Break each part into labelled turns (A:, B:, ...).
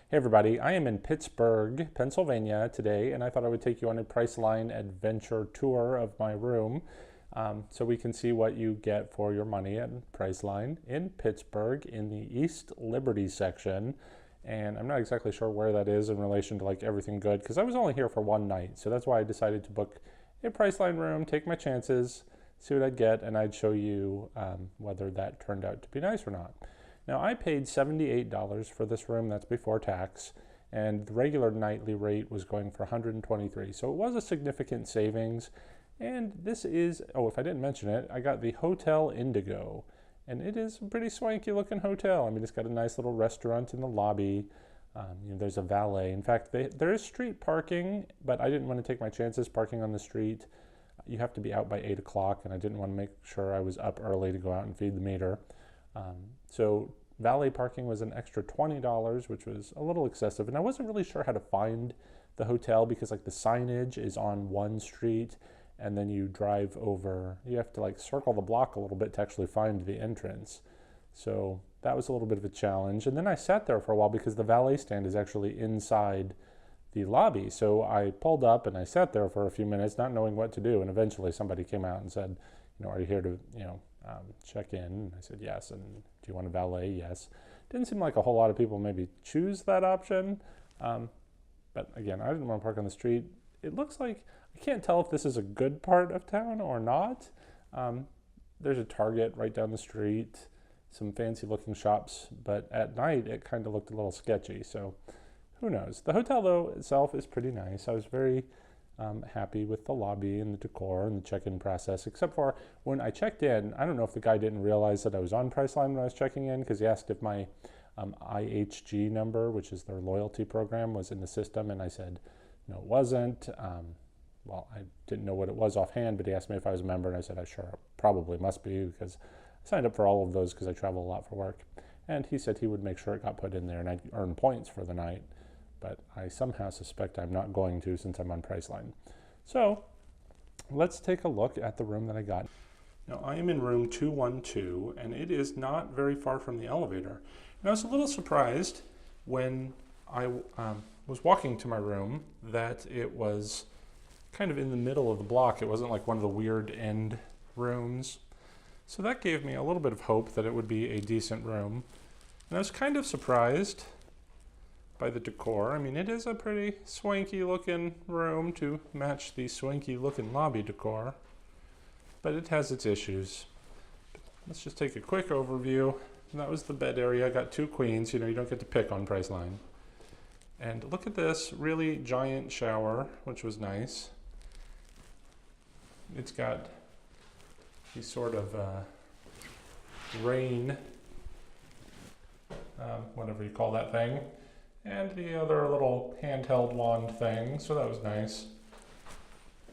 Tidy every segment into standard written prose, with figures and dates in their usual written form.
A: Hey everybody, I am in Pittsburgh, Pennsylvania today, and I thought I would take you on a Priceline adventure tour of my room so we can see what you get for your money at Priceline in Pittsburgh in the East Liberty section. And I'm not exactly sure where that is in relation to like everything good because I was only here for one night, so that's why I decided to book a Priceline room, take my chances, see what I'd get, and I'd show you whether that turned out to be nice or not. Now, I paid $78 for this room, that's before tax, and the regular nightly rate was going for $123. So it was a significant savings. And this is, oh, if I didn't mention it, I got the Hotel Indigo. And it is a pretty swanky looking hotel. I mean, it's got a nice little restaurant in the lobby. There's a valet. In fact, there is street parking, but I didn't want to take my chances parking on the street. You have to be out by 8 o'clock, and I didn't want to make sure I was up early to go out and feed the meter. So valet parking was an extra $20, which was a little excessive. And I wasn't really sure how to find the hotel because like the signage is on one street and then you drive over, you have to like circle the block a little bit to actually find the entrance. So that was a little bit of a challenge. And then I sat there for a while because the valet stand is actually inside the lobby. So I pulled up and I sat there for a few minutes not knowing what to do. And eventually somebody came out and said, are you here to, check in? And I said yes. And do you want a valet? Yes. Didn't seem like a whole lot of people maybe choose that option. But again, I didn't want to park on the street. It looks like, I can't tell if this is a good part of town or not. There's a Target right down the street, some fancy looking shops, but at night it kind of looked a little sketchy. So who knows? The hotel though itself is pretty nice. I was very happy with the lobby and the decor and the check-in process, except for when I checked in. I don't know if the guy didn't realize that I was on Priceline when I was checking in because he asked if my IHG number, which is their loyalty program, was in the system, and I said no, it wasn't. Well, I didn't know what it was offhand, but he asked me if I was a member, and I said I sure probably must be because I signed up for all of those because I travel a lot for work. And he said he would make sure it got put in there and I'd earn points for the night. But I somehow suspect I'm not going to since I'm on Priceline. So let's take a look at the room that I got. Now I am in room 212 and it is not very far from the elevator. And I was a little surprised when I was walking to my room that it was kind of in the middle of the block. It wasn't like one of the weird end rooms. So that gave me a little bit of hope that it would be a decent room. And I was kind of surprised by the decor. I mean, it is a pretty swanky looking room to match the swanky looking lobby decor, but it has its issues. Let's just take a quick overview. And that was the bed area. I got 2 queens. You don't get to pick on Priceline. And look at this really giant shower, which was nice. It's got these sort of rain, whatever you call that thing, and the other little handheld wand thing, so that was nice.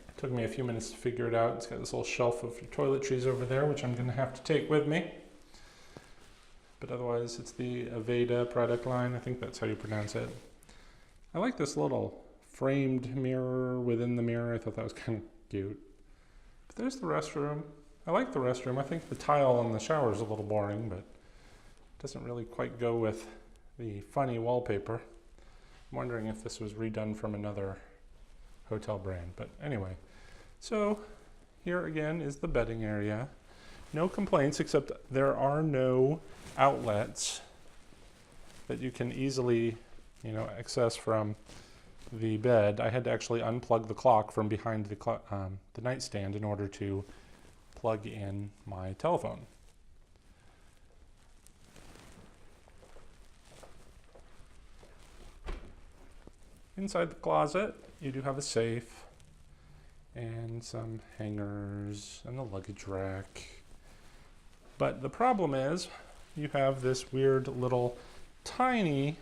A: It took me a few minutes to figure it out. It's got this little shelf of toiletries over there, which I'm going to have to take with me. But otherwise, it's the Aveda product line. I think that's how you pronounce it. I like this little framed mirror within the mirror. I thought that was kind of cute. But there's the restroom. I like the restroom. I think the tile on the shower is a little boring, but it doesn't really quite go with the funny wallpaper. I'm wondering if this was redone from another hotel brand. But anyway, so here again is the bedding area. No complaints, except there are no outlets that you can easily access from the bed. I had to actually unplug the clock from behind the nightstand in order to plug in my telephone. Inside the closet, you do have a safe and some hangers and a luggage rack. But the problem is you have this weird little tiny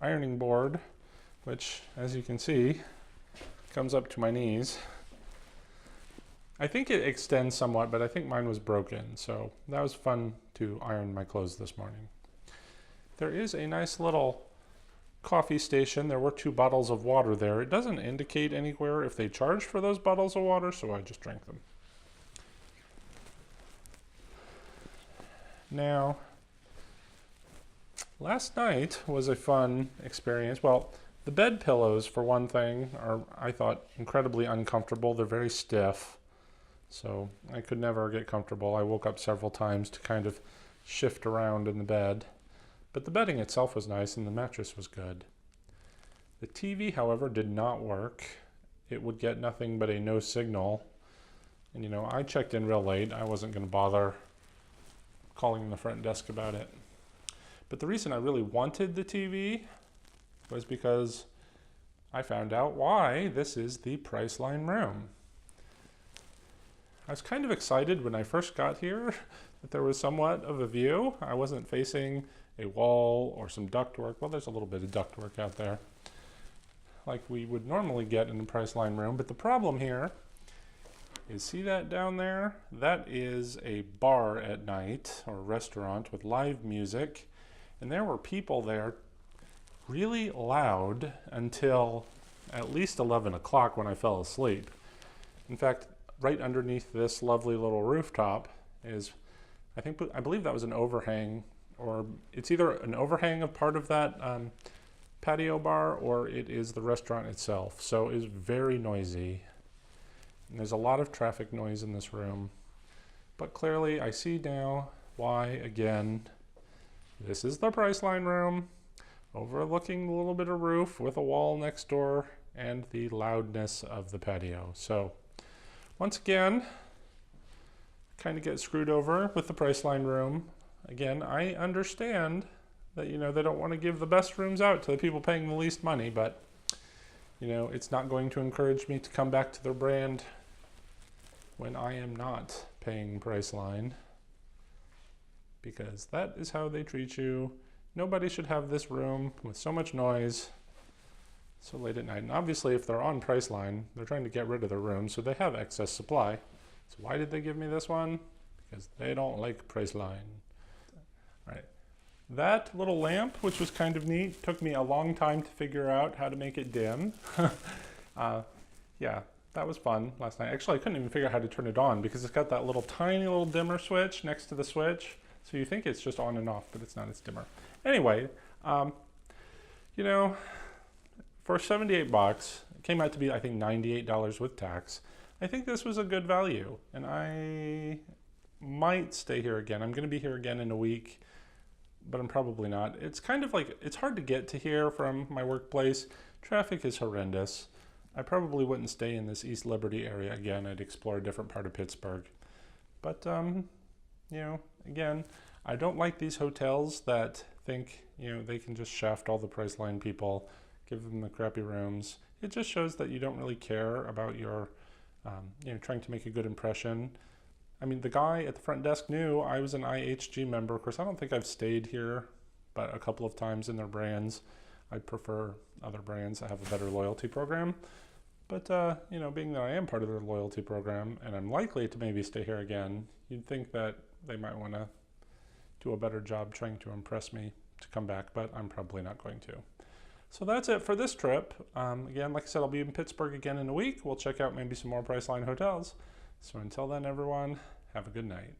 A: ironing board, which, as you can see, comes up to my knees. I think it extends somewhat, but I think mine was broken, so that was fun to iron my clothes this morning. There is a nice little coffee station. There were 2 bottles of water there. It doesn't indicate anywhere if they charge for those bottles of water, so I just drank them. Now, Last night was a fun experience. Well, the bed pillows, for one thing, are, I thought, incredibly uncomfortable. They're very stiff, so I could never get comfortable. I woke up several times to kind of shift around in the bed. But the bedding itself was nice and the mattress was good. The TV, however, did not work. It would get nothing but a no signal. And you know, I checked in real late. I wasn't going to bother calling the front desk about it. But the reason I really wanted the TV was because I found out why this is the Priceline room. I was kind of excited when I first got here that there was somewhat of a view. I wasn't facing a wall or some ductwork. Well, there's a little bit of ductwork out there, like we would normally get in a Priceline room. But the problem here is, see that down there? That is a bar at night, or a restaurant with live music. And there were people there really loud until at least 11 o'clock when I fell asleep. In fact, right underneath this lovely little rooftop is, I believe that was an overhang, or it's either an overhang of part of that patio bar, or it is the restaurant itself. So it's very noisy. And there's a lot of traffic noise in this room. But clearly I see now why, again, this is the Priceline room, overlooking a little bit of roof with a wall next door and the loudness of the patio. So once again, kind of get screwed over with the Priceline room. Again, I understand that, you know, they don't want to give the best rooms out to the people paying the least money, but, you know, it's not going to encourage me to come back to their brand when I am not paying Priceline, because that is how they treat you. Nobody should have this room with so much noise so late at night. And obviously, if they're on Priceline, they're trying to get rid of their room, so they have excess supply. So why did they give me this one? Because they don't like Priceline. All right. That little lamp, which was kind of neat, took me a long time to figure out how to make it dim. Yeah, that was fun last night. Actually, I couldn't even figure out how to turn it on because it's got that little tiny little dimmer switch next to the switch. So you think it's just on and off, but it's not, it's dimmer. Anyway, you know, for 78 bucks, it came out to be, I think, $98 with tax. I think this was a good value, and I might stay here again. I'm gonna be here again in a week, but I'm probably not. It's kind of like, it's hard to get to here from my workplace. Traffic is horrendous. I probably wouldn't stay in this East Liberty area again. I'd explore a different part of Pittsburgh. But, you know, again, I don't like these hotels that think, you know, they can just shaft all the Priceline people, give them the crappy rooms. It just shows that you don't really care about your, you know, trying to make a good impression. I mean, the guy at the front desk knew I was an IHG member. Of course, I don't think I've stayed here, but a couple of times in their brands. I prefer other brands that have a better loyalty program. But, you know, being that I am part of their loyalty program and I'm likely to maybe stay here again, you'd think that they might want to do a better job trying to impress me to come back, but I'm probably not going to. So that's it for this trip. Again, like I said, I'll be in Pittsburgh again in a week. We'll check out maybe some more Priceline hotels. So until then, everyone, have a good night.